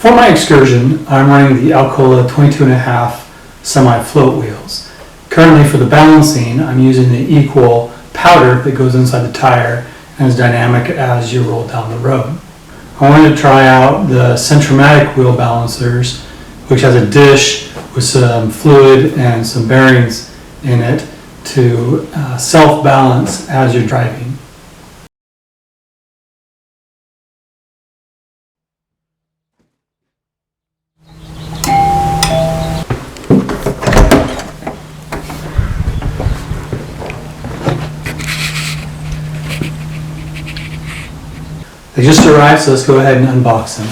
For my Excursion, I'm running the Alcoa 22.5 semi-float wheels. Currently for the balancing, I'm using the equal powder that goes inside the tire and is dynamic as you roll down the road. I wanted to try out the Centramatic Wheel Balancers, which has a dish with some fluid and some bearings in it to self-balance as you're driving. They just arrived, so let's go ahead and unbox them.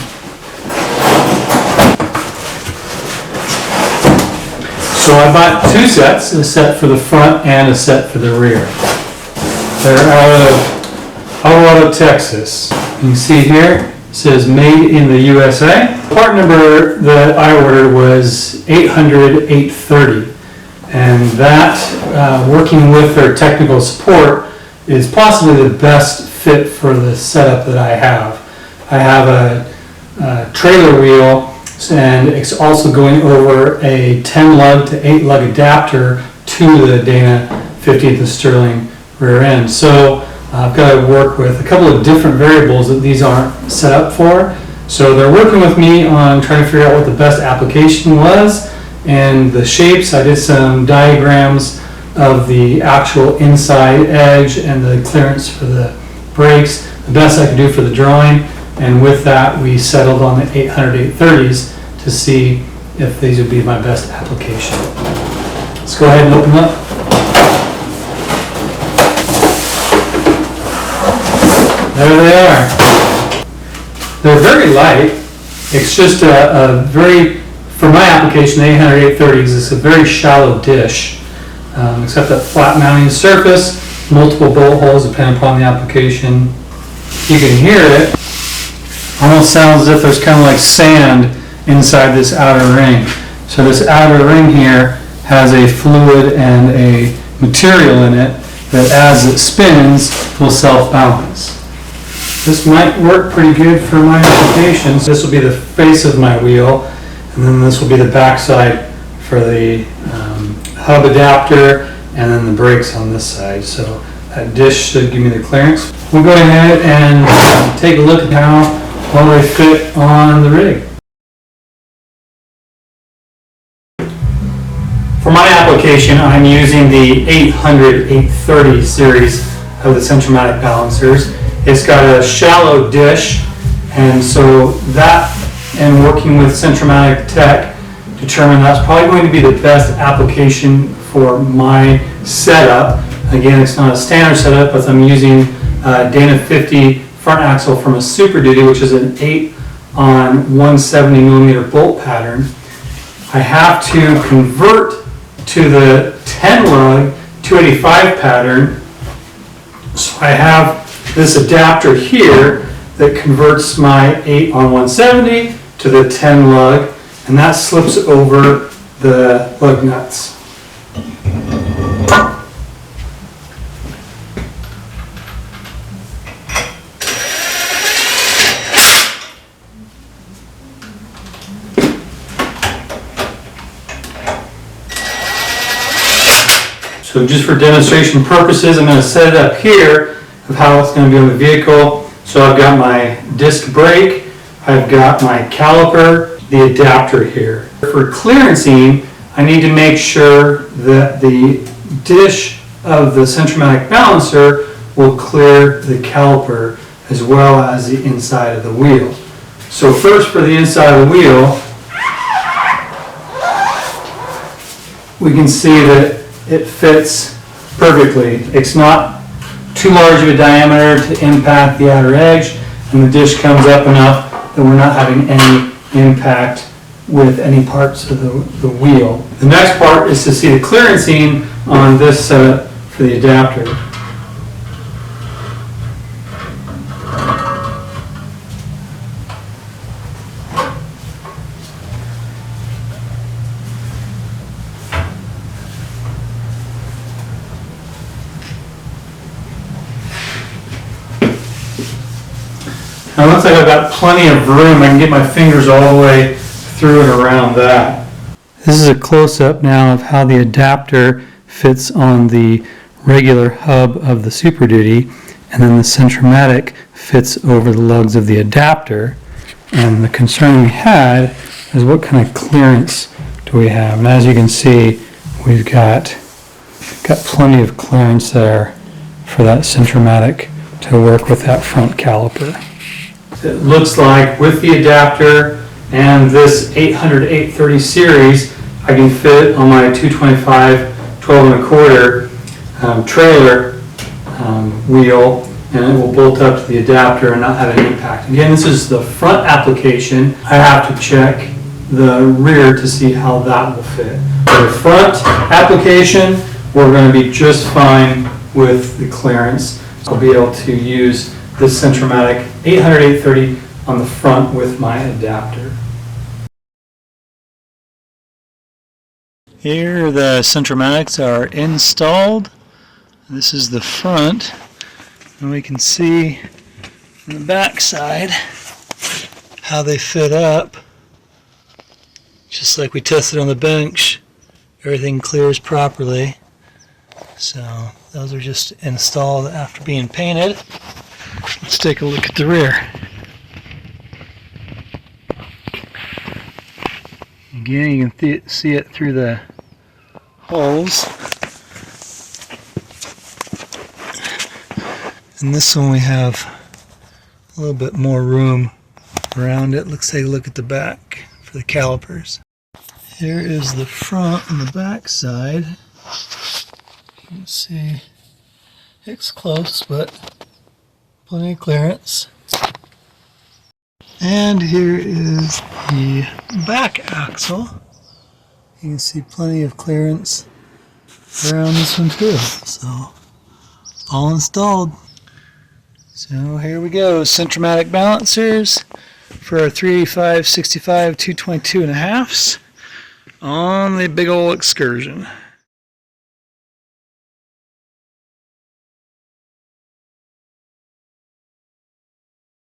So I bought two sets, a set for the front and a set for the rear. They're out of Colorado, Texas. You can see here, it says made in the USA. Part number that I ordered was 800-830. And that, working with their technical support, is possibly the best fit for the setup that I have. I have a trailer wheel, and it's also going over a 10 lug to 8 lug adapter to the Dana 50th Sterling rear end. So I've got to work with a couple of different variables that these aren't set up for. So they're working with me on trying to figure out what the best application was, and the shapes. I did some diagrams of the actual inside edge and the clearance for the brakes, the best I could do for the drawing, and with that we settled on the 800-830s to see if these would be my best application. Let's go ahead and open up. There they are. They're very light. It's just a very, for my application, the 800-830s, it's a very shallow dish. Except that flat mounting surface, multiple bolt holes depending upon the application. You can hear it. Almost sounds as if there's kind of like sand inside this outer ring. So this outer ring here has a fluid and a material in it that as it spins will self-balance. This might work pretty good for my applications. This will be the face of my wheel, and then this will be the backside for the hub adapter, and then the brakes on this side. So that dish should give me the clearance. We'll go ahead and take a look at how well they fit on the rig. For my application, I'm using the 800-830 series of the Centramatic balancers. It's got a shallow dish, and so that, and working with Centramatic Tech, determined that's probably going to be the best application for my setup. Again, it's not a standard setup, but I'm using Dana 50 front axle from a Super Duty, which is an 8 on 170 millimeter bolt pattern. I have to convert to the 10 lug 285 pattern. So I have this adapter here that converts my 8 on 170 to the 10 lug, and that slips over the lug nuts. So just for demonstration purposes, I'm going to set it up here of how it's going to be on the vehicle. So I've got my disc brake, I've got my caliper, the adapter here. For clearancing, I need to make sure that the dish of the Centramatic balancer will clear the caliper as well as the inside of the wheel. So first, for the inside of the wheel, we can see that it fits perfectly. It's not too large of a diameter to impact the outer edge, and the dish comes up enough that we're not having any impact with any parts of the wheel. The next part is to see the clearancing on this setup for the adapter. Now it looks like I've got plenty of room. I can get my fingers all the way through and around that. This is a close-up now of how the adapter fits on the regular hub of the Super Duty, and then the Centramatic fits over the lugs of the adapter. And the concern we had is what kind of clearance do we have? And as you can see, we've got plenty of clearance there for that Centramatic to work with that front caliper. It looks like with the adapter and this 800-830 series, I can fit on my 225 12 1/4 trailer wheel, and it will bolt up to the adapter and not have an impact. Again, this is the front application. I have to check the rear to see how that will fit. For the front application, we're going to be just fine with the clearance. I'll be able to use this Centramatic 800-830 on the front with my adapter. Here the Centramatics are installed. This is the front, and we can see on the back side how they fit up. Just like we tested on the bench, everything clears properly. So those are just installed after being painted. Let's take a look at the rear. Again, you can see it through the holes. And this one we have a little bit more room around it. Let's take a look at the back for the calipers. Here is the front and the back side. You can see it's close, but plenty of clearance. And here is the back axle. You can see plenty of clearance around this one too. So all installed. So here we go, Centramatic balancers for our 385/65 222 1/2s on the big old Excursion.